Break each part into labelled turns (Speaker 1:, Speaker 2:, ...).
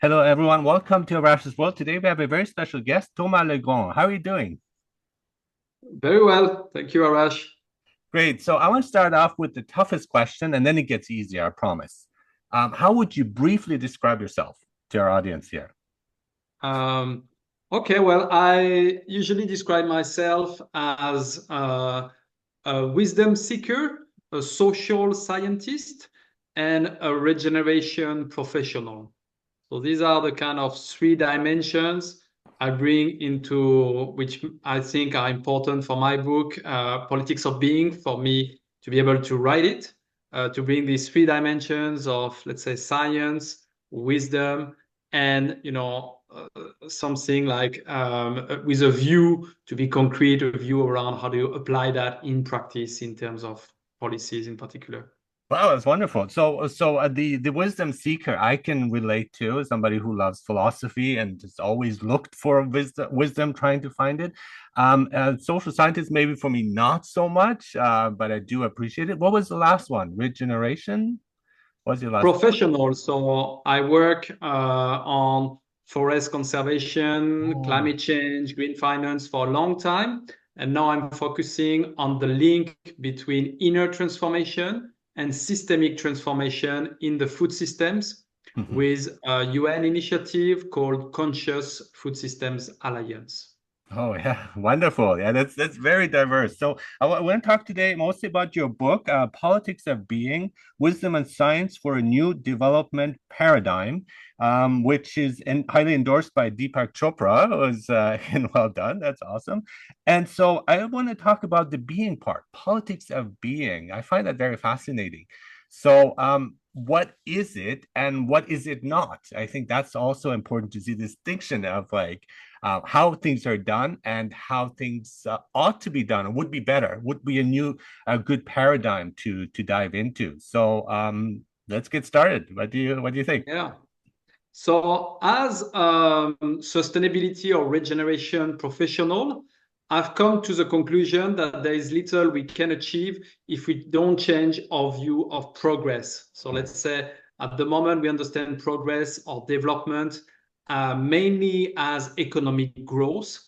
Speaker 1: Hello, everyone. Welcome to Arash's World. Today we have a very special guest, Thomas Legrand. How are you doing?
Speaker 2: Very well. Thank you, Arash.
Speaker 1: Great. So I want to start off with the toughest question, and then it gets easier, I promise. How would you briefly describe yourself to our audience here?
Speaker 2: Um, okay, well, I usually describe myself as a wisdom seeker, a social scientist, and a regeneration professional. So these are the kind of three dimensions I bring into which I think are important for my book, Politics of Being, for me to be able to write it, to bring these three dimensions of, let's say, science, wisdom, and something like with a view to be concrete, a view around how do you apply that in practice in terms of policies in particular.
Speaker 1: Wow, that's wonderful. So the wisdom seeker I can relate to as somebody who loves philosophy and has always looked for wisdom, trying to find it. Social scientist, maybe for me, not so much, but I do appreciate it. What was the last one? Regeneration? What was your last?
Speaker 2: Professional. So I work on forest conservation,
Speaker 1: Oh.
Speaker 2: climate change, green finance for a long time. And now I'm focusing on the link between inner transformation and systemic transformation in the food systems with a UN initiative called Conscious Food Systems Alliance.
Speaker 1: Oh yeah, wonderful. Yeah, that's very diverse. So I want to talk today mostly about your book, Politics of Being: Wisdom and Science for a New Development Paradigm, which is highly endorsed by Deepak Chopra. It was and well done. That's awesome. And so I want to talk about the being part, politics of being. I find that very fascinating. So what is it and what is it not? I think that's also important to see the distinction of like how things are done and how things ought to be done, or would be better, would be a new, a good paradigm to dive into. So let's get started. What do you think?
Speaker 2: Yeah. So, as sustainability or regeneration professional, I've come to the conclusion that there is little we can achieve if we don't change our view of progress. So, let's say at the moment we understand progress or development mainly as economic growth,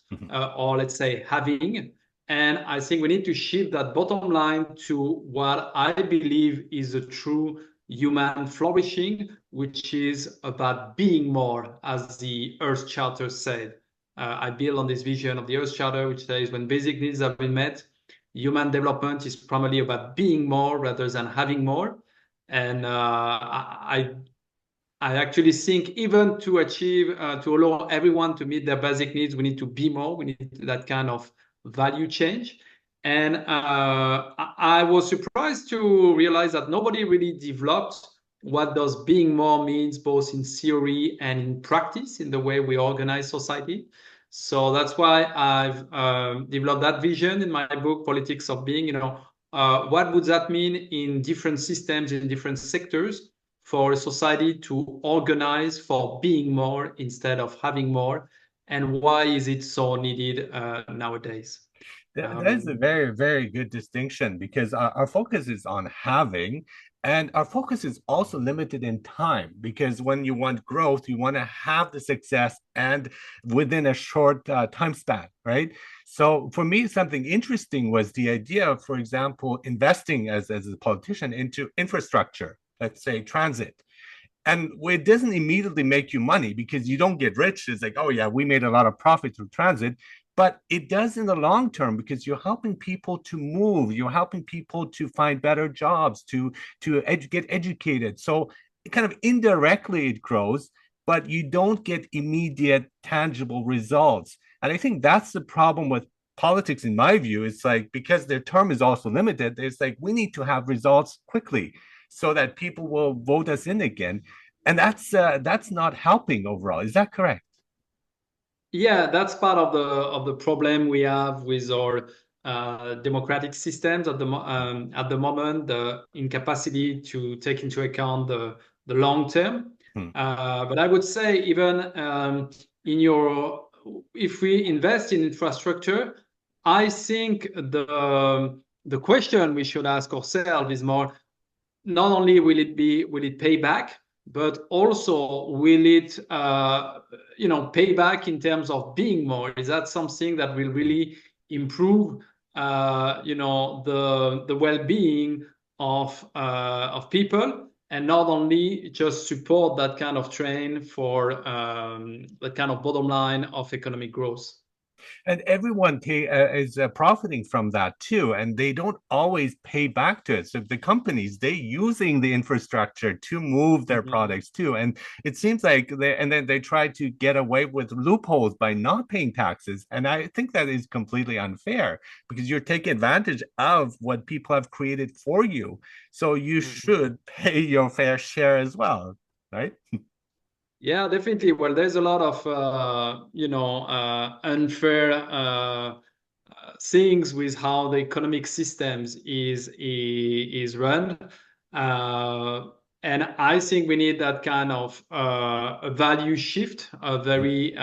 Speaker 2: or let's say having. And I think we need to shift that bottom line to what I believe is a true human flourishing, which is about being more, as the Earth Charter said. I build on this vision of the Earth Charter, which says when basic needs have been met, human development is primarily about being more rather than having more. And I actually think even to achieve, to allow everyone to meet their basic needs, we need to be more. We need that kind of value change. And I was surprised to realize that nobody really developed what does being more means, both in theory and in practice, in the way we organize society. So that's why I've developed that vision in my book, Politics of Being. What would that mean in different systems, in different sectors? For a society to organize for being more instead of having more, and why is it so needed nowadays?
Speaker 1: That is a
Speaker 2: Um,
Speaker 1: very, very good distinction because our focus is on having, and our focus is also limited in time because when you want growth, you want to have the success and within a short time span, right? So for me, something interesting was the idea of, for example, investing as a politician into infrastructure, let's say transit. And it doesn't immediately make you money because you don't get rich. It's like, oh yeah, we made a lot of profit through transit, but it does in the long term because you're helping people to move, you're helping people to find better jobs, to get educated. So it kind of indirectly it grows, but you don't get immediate tangible results. And I think that's the problem with politics, in my view. It's like because their term is also limited, it's like we need to have results quickly so that people will vote us in again, and that's not helping overall. Is that correct?
Speaker 2: yeah, that's part of the problem we have with our democratic systems at the moment, the incapacity to take into account the long term.
Speaker 1: Hmm.
Speaker 2: But I would say even in your if we invest in infrastructure, I think the question we should ask ourselves is more not only will it pay back, but also will it, pay back in terms of being more? Is that something that will really improve, the well-being of people, and not only just support that kind of trend for that kind of bottom line of economic growth?
Speaker 1: And everyone is profiting from that too, and they don't always pay back to it. So the companies, they using the infrastructure to move their
Speaker 2: Mhm.
Speaker 1: products too, and it seems like then they try to get away with loopholes by not paying taxes, and I think that is completely unfair because you're taking advantage of what people have created for you, so you
Speaker 2: Mhm.
Speaker 1: should pay your fair share as well, right?
Speaker 2: Yeah, definitely. Well, there's a lot of unfair things with how the economic systems is run, uh, and I think we need that kind of a value shift, a very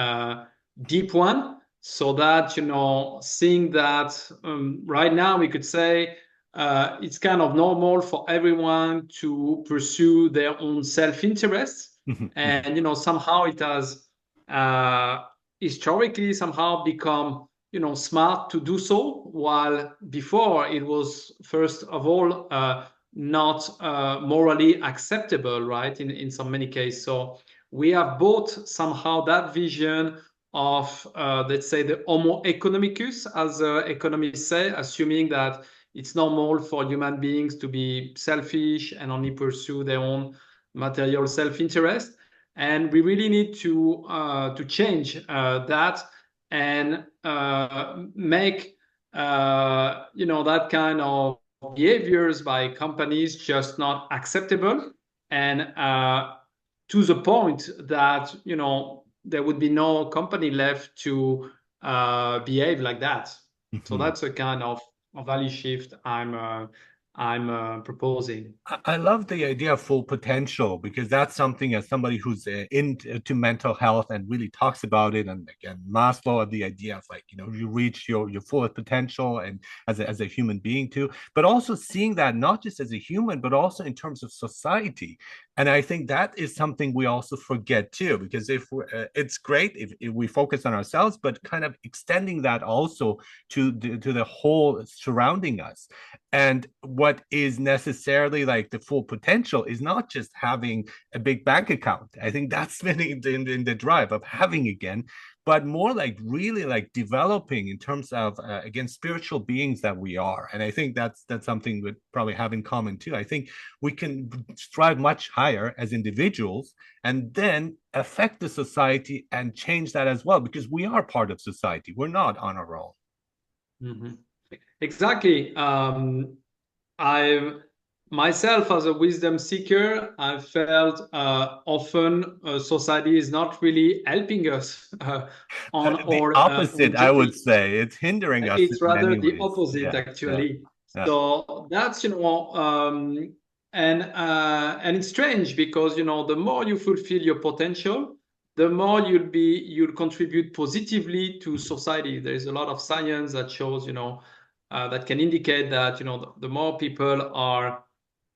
Speaker 2: deep one, so that seeing that right now we could say it's kind of normal for everyone to pursue their own self-interest, and somehow it has uh, historically somehow become smart to do so, while before it was first of all not morally acceptable, right, in so many cases. So we have both somehow that vision of let's say the homo economicus, as economists say, assuming that it's normal for human beings to be selfish and only pursue their own material self-interest, and we really need to change that, and make that kind of behaviors by companies just not acceptable, and to the point that there would be no company left to behave like that. So that's a kind of value shift I'm proposing.
Speaker 1: I love the idea of full potential because that's something as somebody who's into mental health and really talks about it. And again, Maslow of the idea of like, you reach your fullest potential and as a human being too, but also seeing that not just as a human, but also in terms of society. And I think that is something we also forget too, because if it's great if we focus on ourselves, but kind of extending that also to the whole surrounding us. And what is necessarily like the full potential is not just having a big bank account. I think that's been in the drive of having again, but more like really like developing in terms of again spiritual beings that we are. And I think that's something we probably have in common too. I think we can strive much higher as individuals and then affect the society and change that as well because we are part of society. We're not on our own.
Speaker 2: Mhm. Exactly. I myself, as a wisdom seeker, I felt often society is not really helping us on
Speaker 1: The
Speaker 2: our
Speaker 1: opposite,
Speaker 2: own
Speaker 1: I would
Speaker 2: journey.
Speaker 1: say. It's hindering us
Speaker 2: It's
Speaker 1: in
Speaker 2: rather
Speaker 1: many
Speaker 2: the
Speaker 1: ways.
Speaker 2: opposite,
Speaker 1: Yeah, yeah,
Speaker 2: actually.
Speaker 1: yeah.
Speaker 2: So that's and it's strange because the more you fulfill your potential, the more you'll contribute positively to society. There is a lot of science that shows that can indicate that the more people are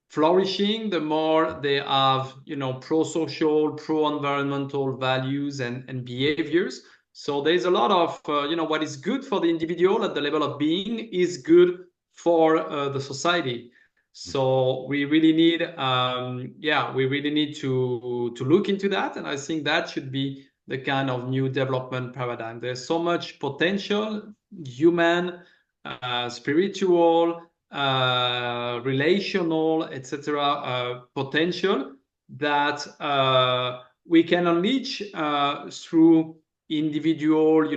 Speaker 2: flourishing, the more they have pro-social, pro-environmental values and behaviors. So there's a lot of what is good for the individual at the level of being is good for the society. So we really need we really need to look into that, and I think that should be the kind of new development paradigm. There's so much potential, human, spiritual, relational, etc., potential that we can unleash through individual,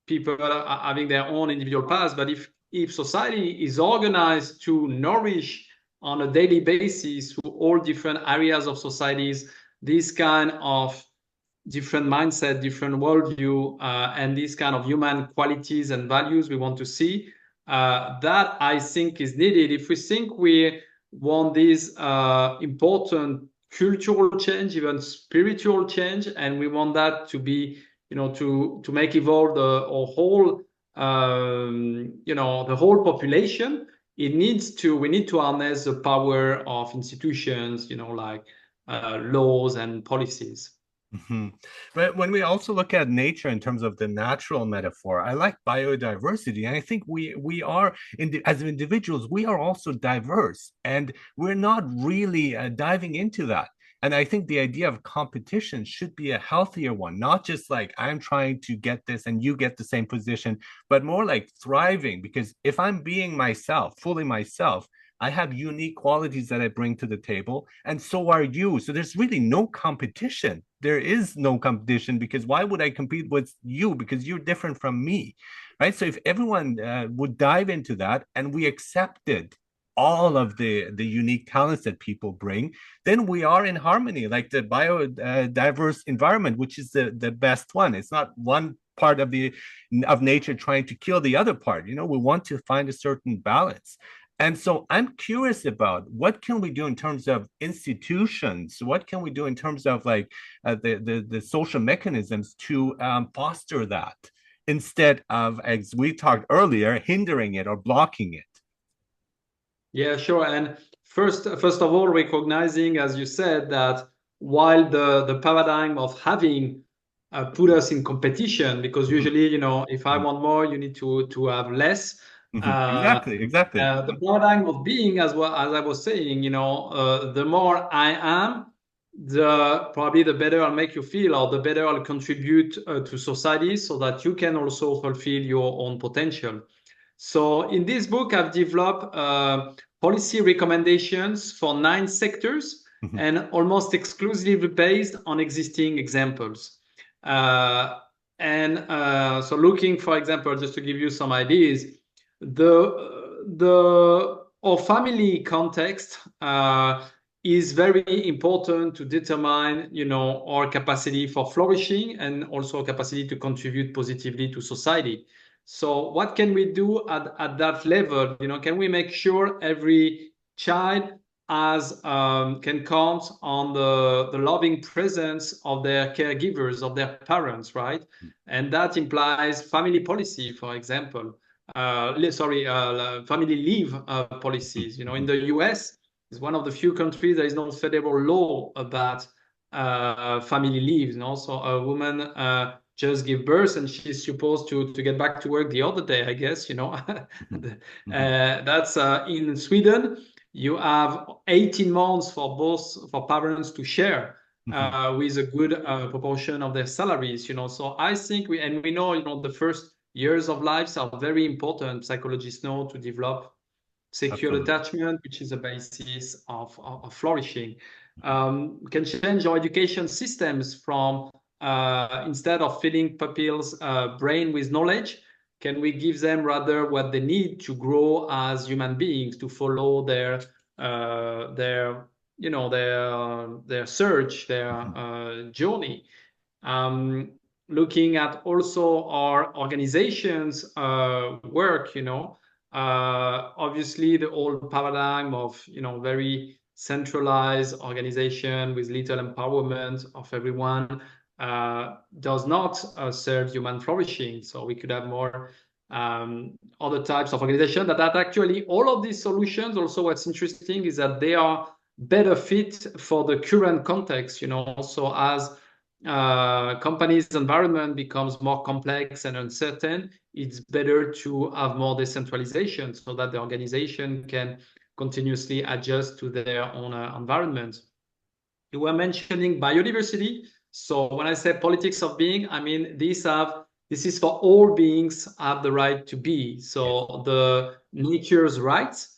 Speaker 2: people having their own individual paths. But if society is organized to nourish on a daily basis through all different areas of societies this kind of different mindset, different worldview, and these kind of human qualities and values we want to see. That I think is needed if we think we want this important cultural change, even spiritual change, and we want that to be, to make evolve the whole, the whole population. we need to harness the power of institutions, like laws and policies.
Speaker 1: Mhm. But when we also look at nature in terms of the natural metaphor, I like biodiversity, and I think we are as individuals we are also diverse, and we're not really diving into that. And I think the idea of competition should be a healthier one, not just like I'm trying to get this and you get the same position, but more like thriving. Because if I'm being myself, fully myself, I have unique qualities that I bring to the table, and so are you. So there's really no competition. There is no competition because why would I compete with you? Because you're different from me, right? So if everyone would dive into that and we accepted all of the unique talents that people bring, then we are in harmony, like the biodiverse environment, which is the best one. It's not one part of nature trying to kill the other part. We want to find a certain balance. And so I'm curious about what can we do in terms of institutions? What can we do in terms of like the social mechanisms to foster that instead of, as we talked earlier, hindering it or blocking it?
Speaker 2: Yeah, sure. And first of all, recognizing, as you said, that while the paradigm of having put us in competition, because
Speaker 1: Mhm,
Speaker 2: usually, if I
Speaker 1: mhm,
Speaker 2: want more, you need to have less.
Speaker 1: mhm.
Speaker 2: Uh,
Speaker 1: Exactly, exactly.
Speaker 2: the paradigm of being, as well as I was saying, the more I am, the probably the better I'll make you feel, or the better I'll contribute to society, so that you can also fulfill your own potential. So in this book, I've developed policy recommendations for 9 sectors
Speaker 1: Mhm,
Speaker 2: and almost exclusively based on existing examples. Uh, and so looking, for example, just to give you some ideas, the our family context is very important to determine, our capacity for flourishing and also capacity to contribute positively to society. So what can we do at that level? Can we make sure every child can count on the loving presence of their caregivers, of their parents, right? And that implies family policy, for example. Family leave
Speaker 1: mhm,
Speaker 2: policies. In
Speaker 1: mhm,
Speaker 2: the US, it's one of the few countries there is no federal law about family leaves. So a woman just give birth and she's supposed to get back to work the other day, I guess.
Speaker 1: mhm, mhm,
Speaker 2: That's in Sweden. You have 18 months for parents to share
Speaker 1: mhm.
Speaker 2: with a good proportion of their salaries. So I think we know, the first years of lives are very important. Psychologists know, to develop secure
Speaker 1: Absolutely.
Speaker 2: attachment, which is a basis of flourishing. We can change our education systems from instead of filling pupils' brain with knowledge, can we give them rather what they need to grow as human beings, to follow their their search, their
Speaker 1: Mhm,
Speaker 2: journey. Looking at also our organizations work, obviously the old paradigm of, very centralized organization with little empowerment of everyone does not serve human flourishing. So we could have more other types of organization that actually all of these solutions. Also, what's interesting is that they are better fit for the current context. So as companies' environment becomes more complex and uncertain, it's better to have more decentralization so that the organization can continuously adjust to their own environment. You were mentioning biodiversity. So when I say politics of being, I mean this is for all beings have the right to be.
Speaker 1: yes.
Speaker 2: So the nature's rights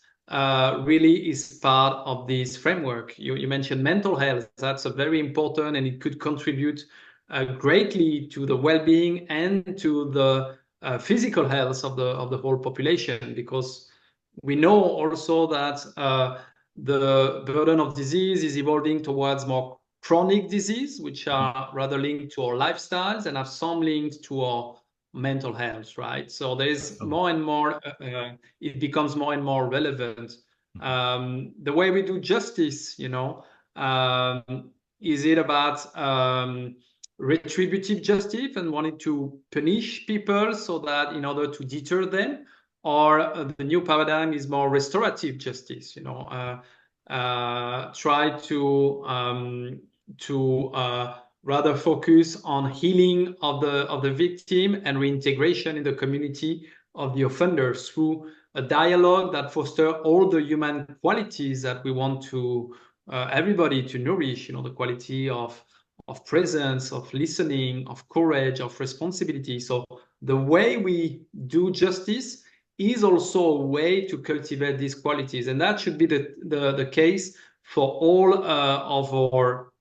Speaker 2: really is part of this framework. You mentioned mental health. That's a very important, and it could contribute greatly to the well-being and to the physical health of the whole population, because we know also that the burden of disease is evolving towards more chronic disease, which
Speaker 1: Mhm.
Speaker 2: are rather linked to our lifestyles and have some links to our mental health, right? So there's
Speaker 1: Absolutely.
Speaker 2: more and more, it becomes more and more relevant.
Speaker 1: Mhm,
Speaker 2: The way we do justice, is it about retributive justice and wanting to punish people so that in order to deter them? or the new paradigm is more restorative justice. Try to rather focus on healing of the victim and reintegration in the community of the offender through a dialogue that foster all the human qualities that we want to everybody to nourish. The quality of presence, of listening, of courage, of responsibility. So the way we do justice is also a way to cultivate these qualities, and that should be the case for all of our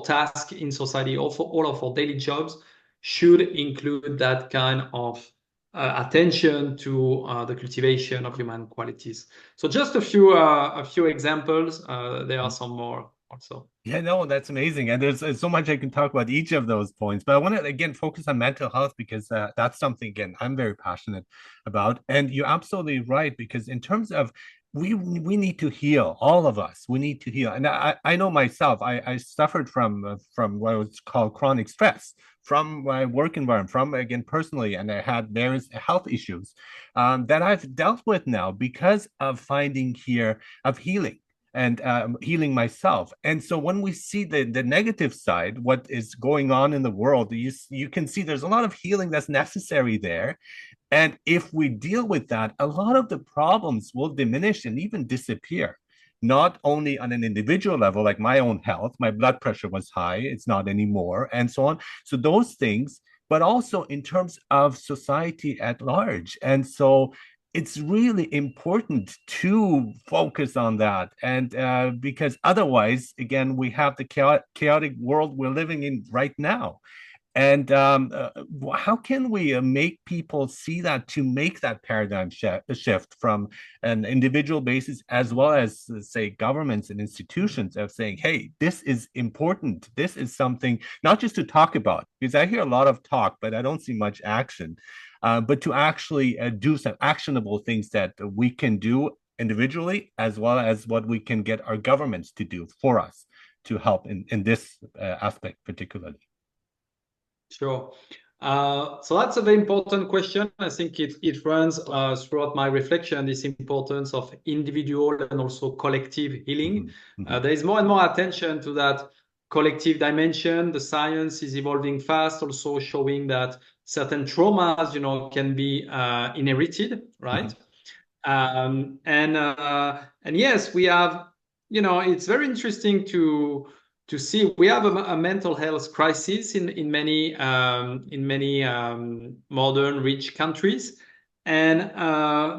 Speaker 2: tasks in society. Also, all of our daily jobs should include that kind of attention to the cultivation of human qualities. So, just a few examples. There are some more also.
Speaker 1: Yeah, no, that's amazing. And there's so much I can talk about each of those points. But I want to, again, focus on mental health because that's something, again, I'm very passionate about. And you're absolutely right, because in terms of we need to heal, all of us, we need to heal. And I know myself, I suffered from what was called chronic stress from my work environment, from, again, personally, and I had various health issues that I've dealt with now because of finding here of healing and healing myself. And so when we see the negative side, what is going on in the world, you can see there's a lot of healing that's necessary there. And if we deal with that, a lot of the problems will diminish and even disappear. Not only on an individual level, like my own health, my blood pressure was high, it's not anymore, and so on. So those things, but also in terms of society at large. And so it's really important to focus on that. And because otherwise, again, we have the chaotic world we're living in right now. And how can we make people see that to make that paradigm shift from an individual basis as well as, say, governments and institutions of saying, hey, this is important. This is something not just to talk about, because I hear a lot of talk, but I don't see much action. But to actually do some actionable things that we can do individually, as well as what we can get our governments to do for us to help in this aspect particularly.
Speaker 2: Sure. So that's a very important question. I think it runs throughout my reflection, this importance of individual and also collective healing.
Speaker 1: Mm-hmm. Mm-hmm.
Speaker 2: There is more and more attention to that collective dimension. The science is evolving fast, also showing that certain traumas, can be inherited, right? Mm-hmm. And yes, we have, it's very interesting to see we have a mental health crisis in many modern rich countries, and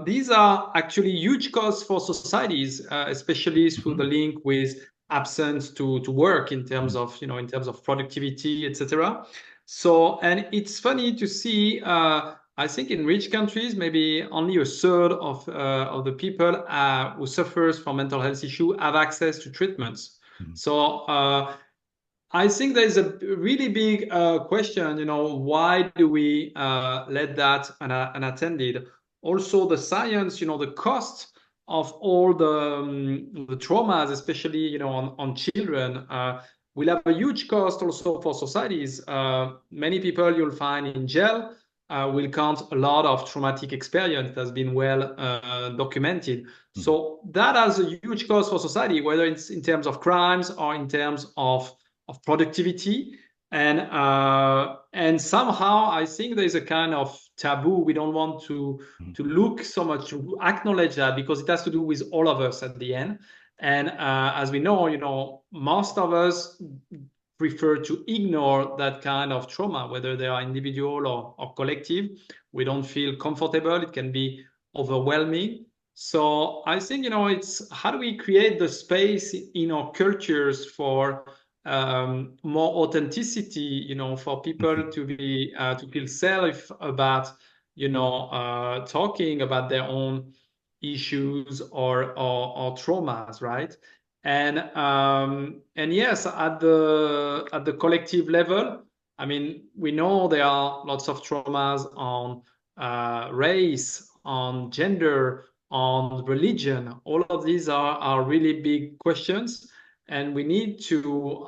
Speaker 2: these are actually huge costs for societies, especially through the link with absence to work in terms of productivity, etc. So, and it's funny to see. I think in rich countries, maybe only a third of the people who suffers from mental health issue have access to treatments. So I think there's a really big question, why do we let that unattended? Also, the science, the cost of all the traumas, especially, on children, will have a huge cost also for societies. Many people you'll find in jail will count a lot of traumatic experience that has been well documented. So that has a huge cost for society, whether it's in terms of crimes or in terms of productivity. And somehow I think there's a kind of taboo. We don't want to look so much, to acknowledge that, because it has to do with all of us at the end. And as we know, most of us prefer to ignore that kind of trauma, whether they are individual or collective. We don't feel comfortable. It can be overwhelming. So I think, it's how do we create the space in our cultures for more authenticity, for people to be to feel safe about, talking about their own issues or traumas, right? And yes, at the collective level, I mean, we know there are lots of traumas on race, on gender, on religion. All of these are really big questions, and we need to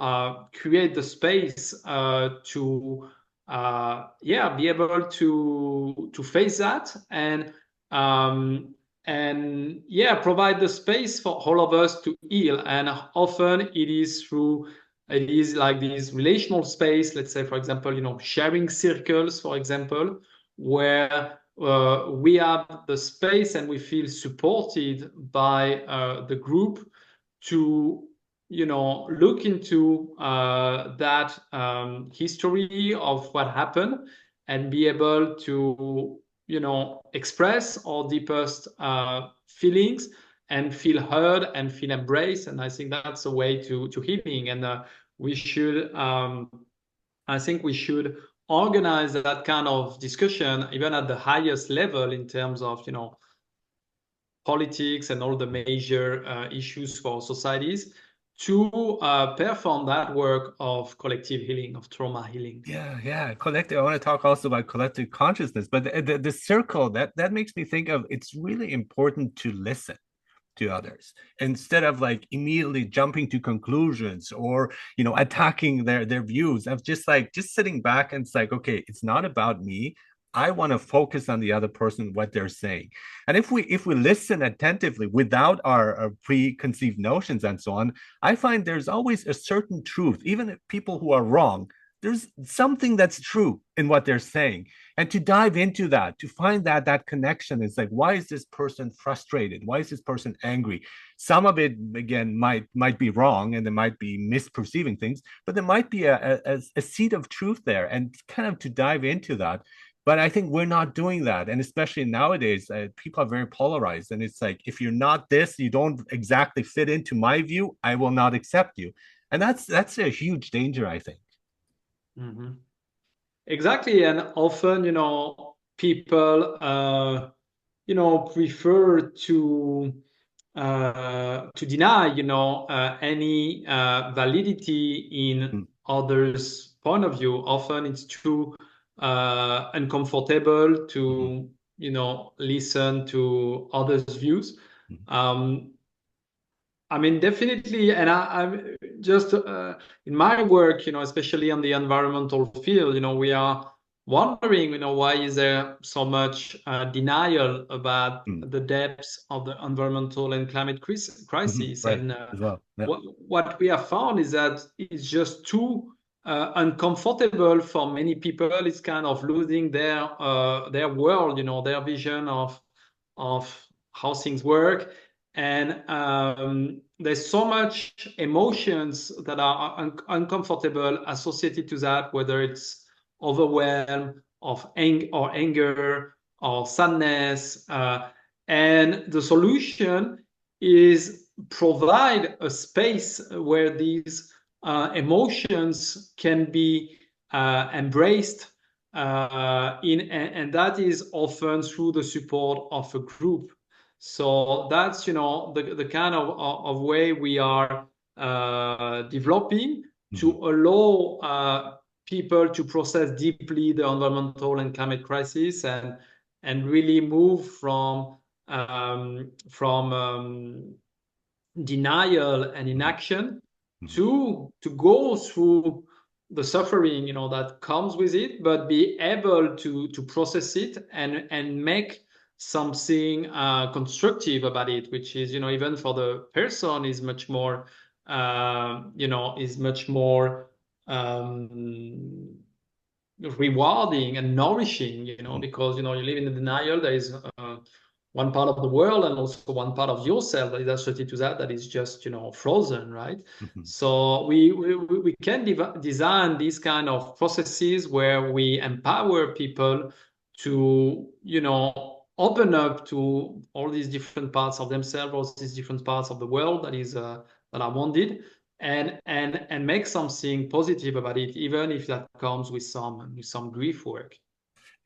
Speaker 2: create the space to be able to face that, and um, and yeah, provide the space for all of us to heal. And often it is like this relational space, let's say, for example, sharing circles, for example, where we have the space and we feel supported by the group to look into that history of what happened and be able to express our deepest feelings and feel heard and feel embraced. And I think that's a way to healing. And we should I think we should organize that kind of discussion even at the highest level in terms of politics and all the major issues for societies to perform that work of collective healing, of trauma healing.
Speaker 1: Yeah. Collective. I want to talk also about collective consciousness, but the circle that makes me think of it's really important to listen to others instead of like immediately jumping to conclusions or attacking their views of just sitting back and it's like, okay, it's not about me. I want to focus on the other person, what they're saying. And if we listen attentively without our preconceived notions and so on, I find there's always a certain truth. Even if people who are wrong, there's something that's true in what they're saying. And to dive into that, to find that connection is like, why is this person frustrated? Why is this person angry? Some of it again might be wrong and they might be misperceiving things, but there might be a seed of truth there, and kind of to dive into that. But I think we're not doing that. And especially nowadays, people are very polarized. And it's like, if you're not this, you don't exactly fit into my view, I will not accept you. And that's a huge danger, I think.
Speaker 2: Mm-hmm. Exactly. And often, people, prefer to deny, any validity in
Speaker 1: Mm.
Speaker 2: others' point of view. Often it's too uncomfortable
Speaker 1: Mhm.
Speaker 2: to, listen to others' views.
Speaker 1: Mhm.
Speaker 2: Um, I mean, definitely, and I'm just in my work, especially on the environmental field, we are wondering, why is there so much denial about
Speaker 1: Mhm.
Speaker 2: the depths of the environmental and climate
Speaker 1: Mhm.
Speaker 2: crisis?
Speaker 1: Right.
Speaker 2: And
Speaker 1: As well. Yeah.
Speaker 2: what we have found is that it's just too uncomfortable for many people. It's kind of losing their world, their vision of how things work. And there's so much emotions that are uncomfortable associated to that, whether it's overwhelm or anger or sadness. And the solution is provide a space where these emotions can be embraced and that is often through the support of a group. So that's the kind of way we are developing to
Speaker 1: Mhm.
Speaker 2: allow people to process deeply the environmental and climate crisis and really move from denial and
Speaker 1: Mhm.
Speaker 2: inaction
Speaker 1: Mhm.
Speaker 2: to go through the suffering that comes with it, but be able to process it and make something constructive about it, which is even for the person is much more is much more um, rewarding and nourishing,
Speaker 1: Mhm.
Speaker 2: because you live in the denial. There is one part of the world and also one part of yourself that is associated to that is just frozen, right?
Speaker 1: Mhm.
Speaker 2: So we can design these kind of processes where we empower people to open up to all these different parts of themselves, all these different parts of the world that are wounded, and make something positive about it, even if that comes with some grief work.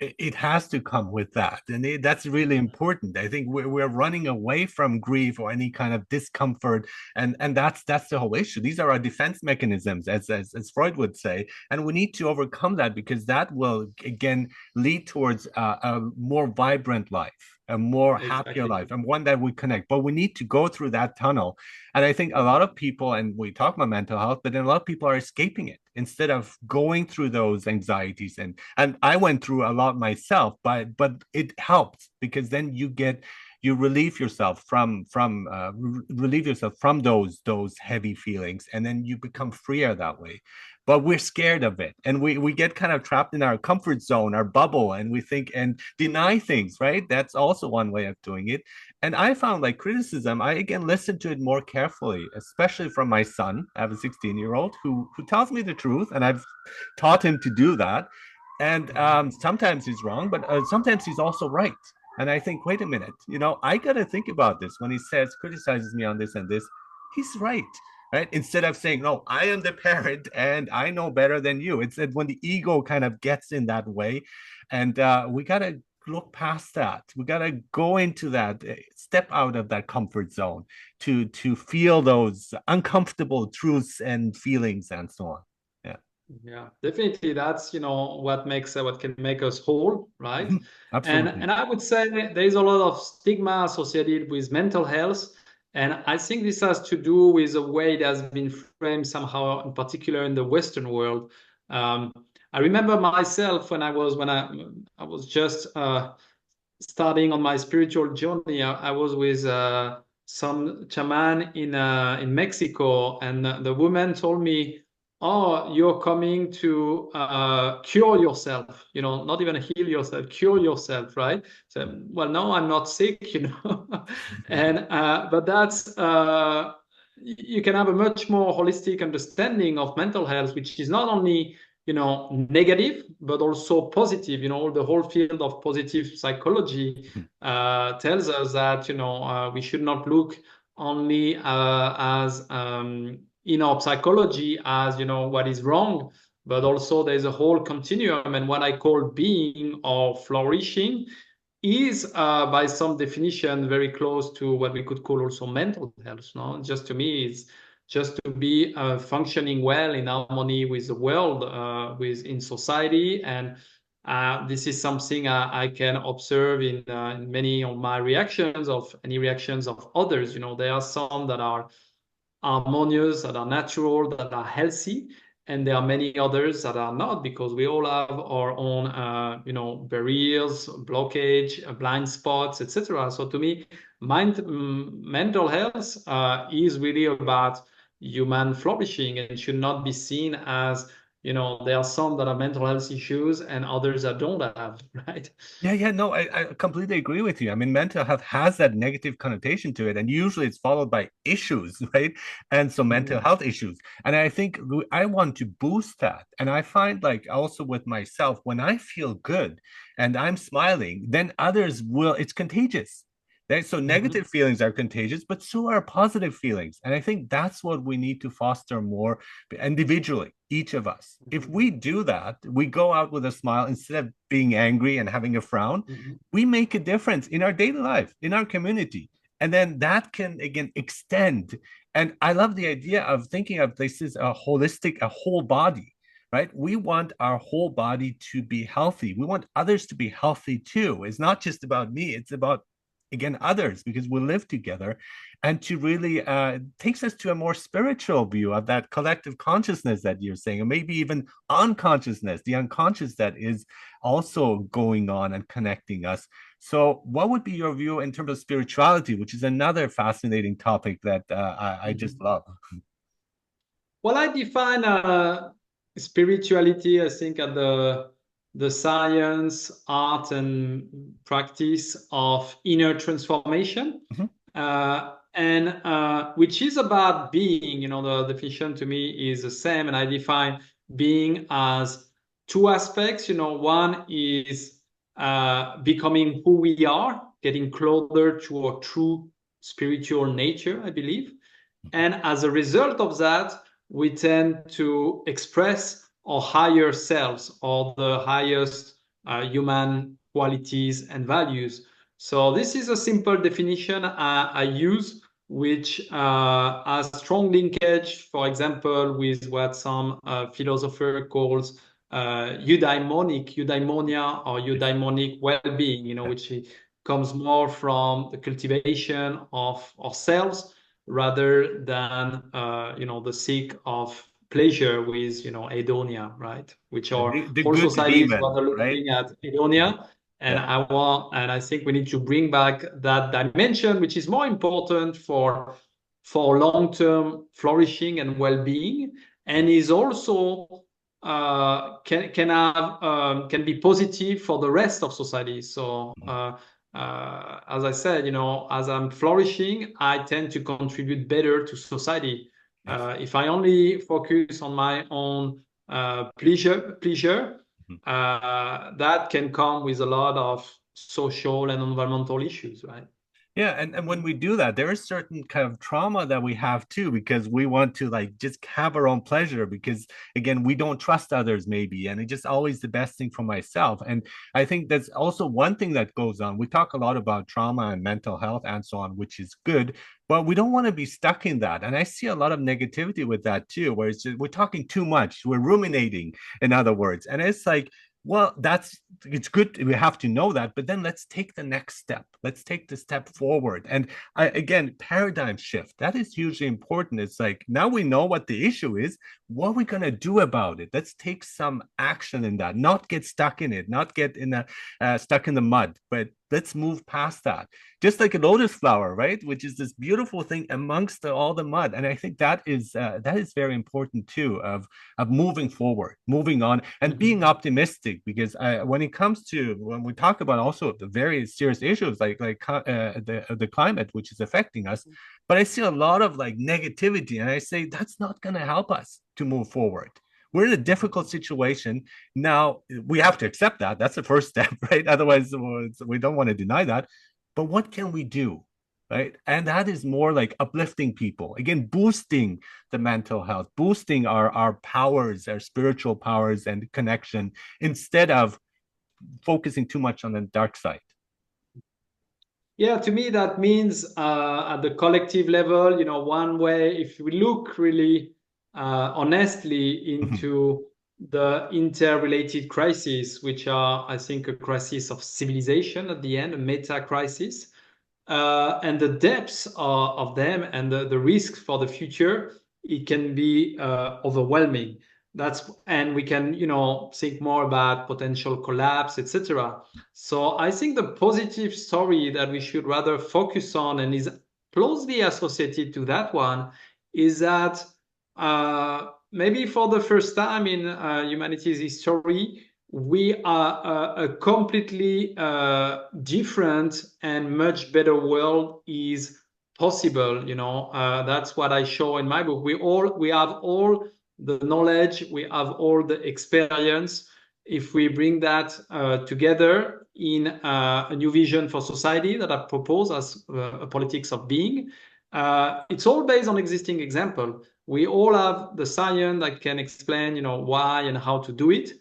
Speaker 1: It has to come with that, and that's really important. I think we're running away from grief or any kind of discomfort, and that's the whole issue. These are our defense mechanisms, as Freud would say, and we need to overcome that because that will again lead towards a more vibrant life. a more happier
Speaker 2: Exactly.
Speaker 1: life, and one that we connect. But we need to go through that tunnel. And I think a lot of people, and we talk about mental health, but then a lot of people are escaping it instead of going through those anxieties. And I went through a lot myself, but it helps because then you relieve yourself relieve yourself from those heavy feelings, and then you become freer that way. But we're scared of it, and we get kind of trapped in our comfort zone, our bubble, and we think and deny things, right? That's also one way of doing it. And I found like criticism, I again listen to it more carefully, especially from my son. I have a 16-year-old who tells me the truth, and I've taught him to do that. And sometimes he's wrong, but sometimes he's also right. And I think, wait a minute, I got to think about this when he says, criticizes me on this and this. He's right, right? Instead of saying, no, I am the parent and I know better than you. It's that when the ego kind of gets in that way. And we got to look past that. We got to go into that, step out of that comfort zone to feel those uncomfortable truths and feelings and so on. Yeah.
Speaker 2: Yeah, definitely. That's, what can make us whole, right?
Speaker 1: Mhm.
Speaker 2: And
Speaker 1: Absolutely.
Speaker 2: and I would say there is a lot of stigma associated with mental health. And I think this has to do with the way it has been framed somehow, in particular in the Western world. Um, I remember myself when I was just starting on my spiritual journey. I was with some shaman in Mexico, and the woman told me, "Oh, you're coming to cure yourself. Not even heal yourself, cure yourself, right?" So, well, no, I'm not sick. And but that's you can have a much more holistic understanding of mental health, which is not only negative, but also positive. The whole field of positive psychology tells us that, we should not look only as in our psychology as, what is wrong, but also there's a whole continuum. And what I call being or flourishing is, by some definition, very close to what we could call also mental health. No, just to me, it's just to be functioning well in harmony with the world, with in society. And this is something I can observe in many of my reactions, of any reactions of others. There are some that are harmonious, that are natural, that are healthy, and there are many others that are not, because we all have our own, barriers, blockage, blind spots, etc. So to me, mental health is really about human flourishing, and should not be seen as, there are some that have mental health issues and others that don't have, right?
Speaker 1: Yeah, no, I completely agree with you. I mean, mental health has that negative connotation to it, and usually it's followed by issues, right? And so mental
Speaker 2: Mhm.
Speaker 1: health issues. And I think I want to boost that. And I find like also with myself, when I feel good and I'm smiling, then others will, it's contagious. Right? So
Speaker 2: Mhm.
Speaker 1: negative feelings are contagious, but so are positive feelings. And I think that's what we need to foster more individually, each of us. If
Speaker 2: Mhm.
Speaker 1: we do that, we go out with a smile instead of being angry and having a frown,
Speaker 2: Mhm.
Speaker 1: we make a difference in our daily life, in our community. And then that can again extend. And I love the idea of thinking of this as a holistic, a whole body, right? We want our whole body to be healthy. We want others to be healthy too. It's not just about me, it's about again others, because we live together. And to really takes us to a more spiritual view of that collective consciousness that you're saying, or maybe even unconsciousness, the unconscious that is also going on and connecting us. So what would be your view in terms of spirituality, which is another fascinating topic that I just
Speaker 2: Mhm.
Speaker 1: love?
Speaker 2: Well, I define spirituality, I think, at the science, art, and practice of inner transformation,
Speaker 1: Mhm.
Speaker 2: and which is about being. The definition to me is the same, and I define being as two aspects. One is becoming who we are, getting closer to our true spiritual nature, I believe. And as a result of that, we tend to express our higher selves, or the highest human qualities and values. So this is a simple definition I use, which has strong linkage, for example, with what some philosopher calls eudaimonia or
Speaker 1: Yes.
Speaker 2: eudaimonic well-being,
Speaker 1: Yeah.
Speaker 2: which comes more from the cultivation of ourselves rather than the seek of pleasure with hedonia, right? Which are
Speaker 1: The
Speaker 2: whole
Speaker 1: good
Speaker 2: societies
Speaker 1: demon,
Speaker 2: rather
Speaker 1: right?
Speaker 2: looking at hedonia. And
Speaker 1: Yeah.
Speaker 2: I think we need to bring back that dimension, which is more important for long-term flourishing and well-being, and is also can be positive for the rest of society. So as I said, as I'm flourishing, I tend to contribute better to society.
Speaker 1: Yes.
Speaker 2: If I only focus on my own pleasure, that can come with a lot of social and environmental issues, right?
Speaker 1: Yeah, and when we do that, there is certain kind of trauma that we have too, because we want to like just have our own pleasure because again, we don't trust others maybe, and it's just always the best thing for myself. And I think that's also one thing that goes on. We talk a lot about trauma and mental health and so on, which is good, but we don't want to be stuck in that. And I see a lot of negativity with that too, where it's just, we're talking too much, we're ruminating, in other words. And it's like, well, it's good. We have to know that, but then let's take the next step. Let's take the step forward. And again, paradigm shift. That is hugely important. It's like now we know what the issue is. What are we gonna do about it? Let's take some action in that. Not get stuck in it. Not get in the stuck in the mud. But let's move past that. Just like a lotus flower, right? Which is this beautiful thing amongst all the mud. And I think that is very important too. Of moving forward, moving on, and being optimistic. Because when it comes to when we talk about also the very serious issues the climate, which is affecting us, but I see a lot of like negativity, and I say that's not going to help us to move forward. We're in a difficult situation now. We have to accept that. That's the first step, right? Otherwise, we don't want to deny that. But what can we do? Right. And that is more like uplifting people, again, boosting the mental health, boosting our powers, our spiritual powers and connection, instead of focusing too much on the dark side.
Speaker 2: Yeah, to me, that means at the collective level, one way, if we look really honestly into the interrelated crises, which are, I think, a crisis of civilization at the end, a meta crisis, and the depths of them and the risks for the future, it can be overwhelming. And we can think more about potential collapse, etc. So I think the positive story that we should rather focus on and is closely associated to that one is that maybe for the first time in humanity's history, we are a completely different and much better world is possible. That's what I show in my book. We have all the knowledge, we have all the experience. If we bring that together in a new vision for society that I propose as a politics of being, it's all based on existing example. We all have the science that can explain, why and how to do it.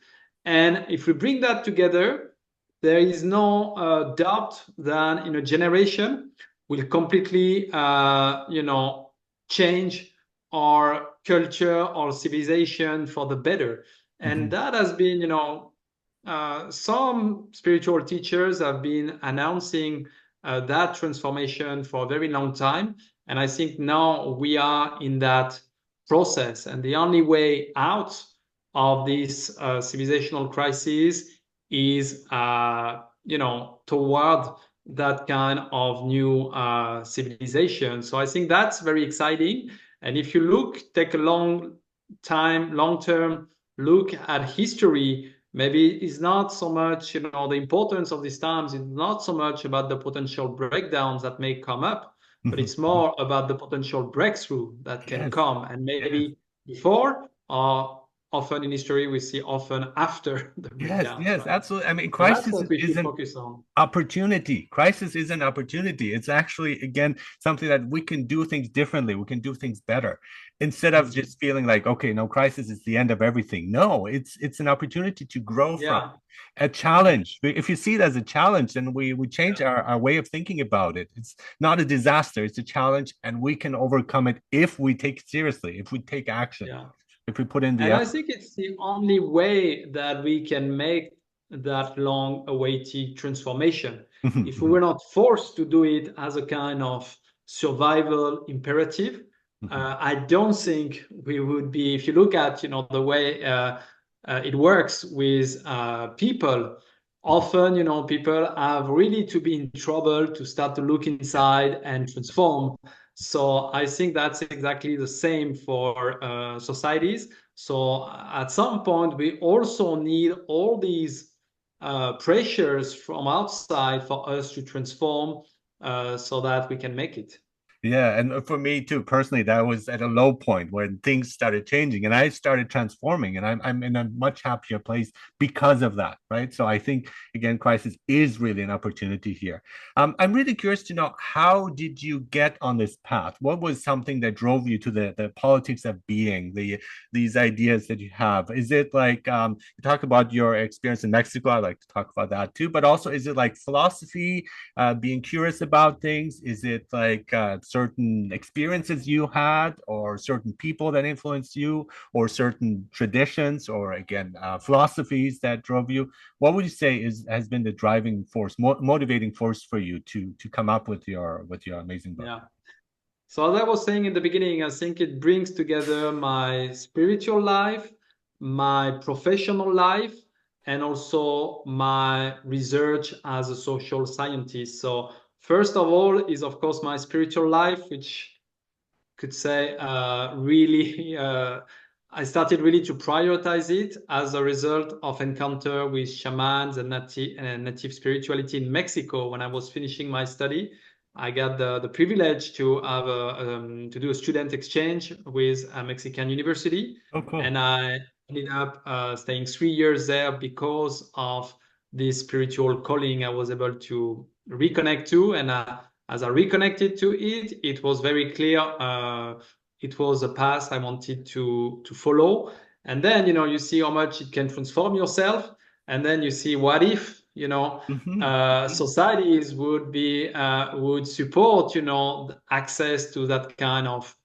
Speaker 2: And if we bring that together, there is no doubt that in a generation will completely, change our culture, our civilization for the better. And that has been, some spiritual teachers have been announcing that transformation for a very long time. And I think now we are in that process. And the only way out of this civilizational crisis is, toward that kind of new civilization. So I think that's very exciting. And if you take a long-term look at history, maybe it's not so much, the importance of these times is not so much about the potential breakdowns that may come up, but it's more about the potential breakthrough that can
Speaker 1: Yes.
Speaker 2: come. And
Speaker 1: Yes.
Speaker 2: maybe before or often in history, we see often after the
Speaker 1: Yes,
Speaker 2: breakdowns,
Speaker 1: yes,
Speaker 2: right?
Speaker 1: absolutely. I mean,
Speaker 2: So that's
Speaker 1: crisis
Speaker 2: what we
Speaker 1: is
Speaker 2: should
Speaker 1: an
Speaker 2: focus on.
Speaker 1: opportunity. Crisis is an opportunity. It's actually, again, something that we can do things differently. We can do things better instead of just feeling like, okay, no, crisis is the end of everything. No, it's an opportunity to grow from
Speaker 2: Yeah.
Speaker 1: a challenge. If you see it as a challenge, then we change our way of thinking about it. It's not a disaster, it's a challenge, and we can overcome it if we take it seriously, if we take action,
Speaker 2: Yeah.
Speaker 1: if we put in the
Speaker 2: And I
Speaker 1: effort.
Speaker 2: think it's the only way that we can make that long-awaited transformation. If we
Speaker 1: Mhm,
Speaker 2: were not forced to do it as a kind of survival imperative,
Speaker 1: mhm,
Speaker 2: I don't think we would be. If you look at, the way it works with people,
Speaker 1: mhm.
Speaker 2: often, people have really to be in trouble to start to look
Speaker 1: Yeah.
Speaker 2: inside and transform. So I think that's exactly the same for societies. So at some point, we also need all these pressures from outside for us to transform so that we can make it.
Speaker 1: Yeah, and for me too, personally, that was at a low point when things started changing and I started transforming, and I'm in a much happier place because of that, right? So I think again, crisis is really an opportunity here. I'm really curious to know, how did you get on this path? What was something that drove you to the politics of being, these ideas that you have? Is it like you talk about your experience in Mexico? I like to talk about that too, but also is it like philosophy? Being curious about things? Is it like certain experiences you had, or certain people that influenced you, or certain traditions, or again, philosophies that drove you? What would you say has been the driving force, motivating force for you to come up with your amazing book?
Speaker 2: Yeah. So as I was saying in the beginning, I think it brings together my spiritual life, my professional life, and also my research as a social scientist. So first of all is of course my spiritual life, which could say really I started really to prioritize it as a result of encounter with shamans and native spirituality in Mexico when I was finishing my study. I got the privilege to have to do a student exchange with a Mexican university,
Speaker 1: Oh, cool.
Speaker 2: and I ended up staying 3 years there because of this spiritual calling I was able to reconnect to, and as I reconnected to it, it was very clear. It was a path I wanted to follow. And then, you see how much it can transform yourself. And then you see what if,
Speaker 1: Hmm.
Speaker 2: societies would support, access to that kind of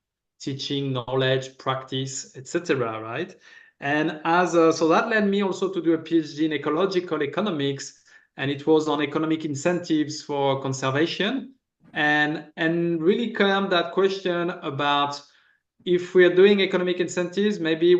Speaker 2: teaching, knowledge, practice, etc. Right? And so that led me also to do a PhD in ecological economics, and it was on economic incentives for conservation, and really come that question about, if we're doing economic incentives, maybe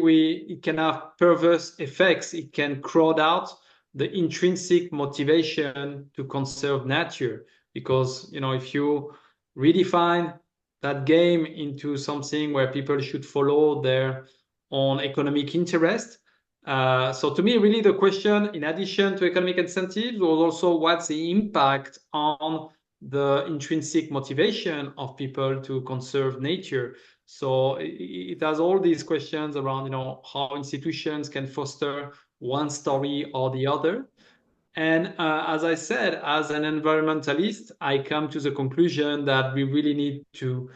Speaker 2: it can have perverse effects. It can crowd out the intrinsic motivation to conserve nature, because if you redefine that game into something where people should follow their own economic interest. So to me, really the question, in addition to economic incentives, was also what's the impact on the intrinsic motivation of people to conserve nature. So it has all these questions around, how institutions can foster one story or the other. And as I said, as an environmentalist, I come to the conclusion that we really need to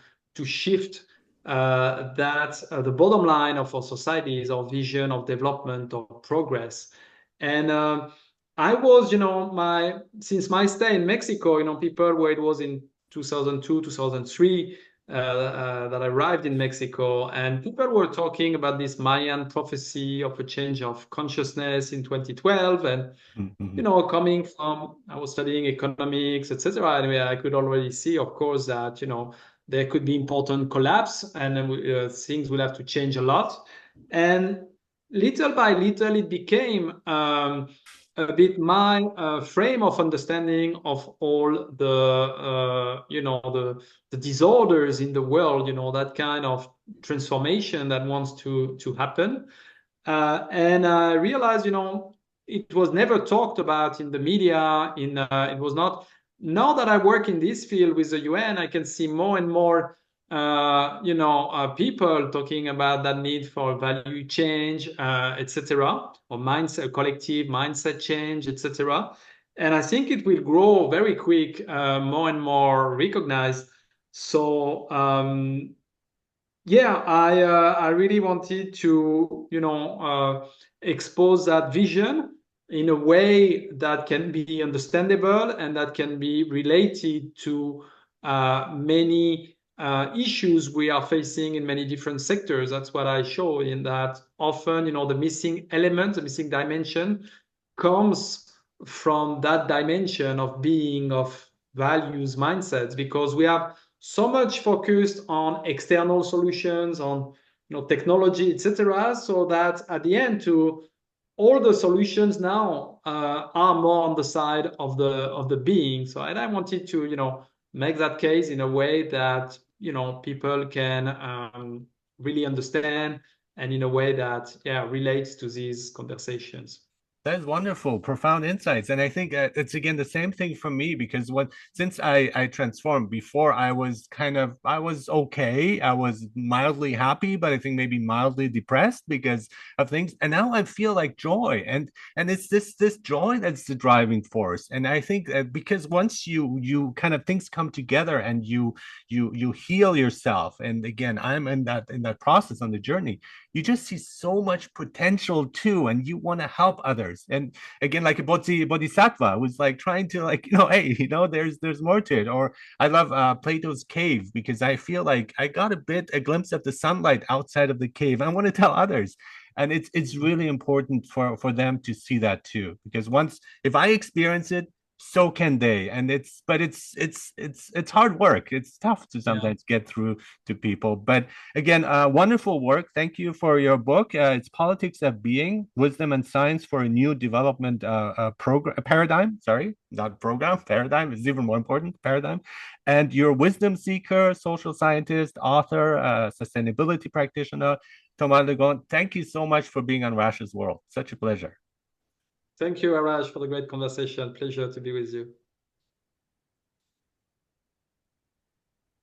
Speaker 2: shift that the bottom line of our society is our vision of development or progress. And I was, my since my stay in Mexico, people where it was in 2002, 2003, that I arrived in Mexico, and people were talking about this Mayan prophecy of a change of consciousness in 2012, and
Speaker 1: Hmm.
Speaker 2: coming from, I was studying economics, etc. Anyway, I could already see, of course, that there could be important collapse, and things will have to change a lot. And little by little, it became a bit my frame of understanding of all the disorders in the world. That kind of transformation that wants to happen. And I realized, it was never talked about in the media. It was not. Now that I work in this field with the UN, I can see more and more, people talking about that need for value change, etc., or mindset, collective mindset change, etc. And I think it will grow very quick, more and more recognized. So yeah, I really wanted to expose that vision in a way that can be understandable and that can be related to many issues we are facing in many different sectors. That's what I show in that often, the missing element, the missing dimension comes from that dimension of being, of values, mindsets, because we have so much focused on external solutions, on technology, etc., so that at the end, to all the solutions now are more on the side of the being. So, and I wanted to make that case in a way that people can really understand, and in a way that relates to these conversations.
Speaker 1: That is wonderful, profound insights, and I think it's again the same thing for me because what since I transformed before, I was okay, I was mildly happy, but I think maybe mildly depressed because of things, and now I feel like joy, and it's this joy that's the driving force, and I think because once you kind of things come together and you heal yourself, and again I'm in that process on the journey, you just see so much potential too, and you want to help others. And again, like a bodhisattva was like trying to like, hey, there's more to it. Or I love Plato's cave because I feel like I got a glimpse of the sunlight outside of the cave. I want to tell others. And it's really important for them to see that too. Because once if I experience it, so can they. And it's hard work. It's tough to
Speaker 2: Yeah.
Speaker 1: sometimes get through to people. But again, wonderful work. Thank you for your book. It's Politics of Being, Wisdom and Science for a New Development Program Paradigm. Sorry, not program, paradigm is even more important, paradigm. And your wisdom seeker, social scientist, author, sustainability practitioner, Thomas Legrand. Thank you so much for being on Rash's World. Such a pleasure.
Speaker 2: Thank you, Araj, for the great conversation. Pleasure to be with you.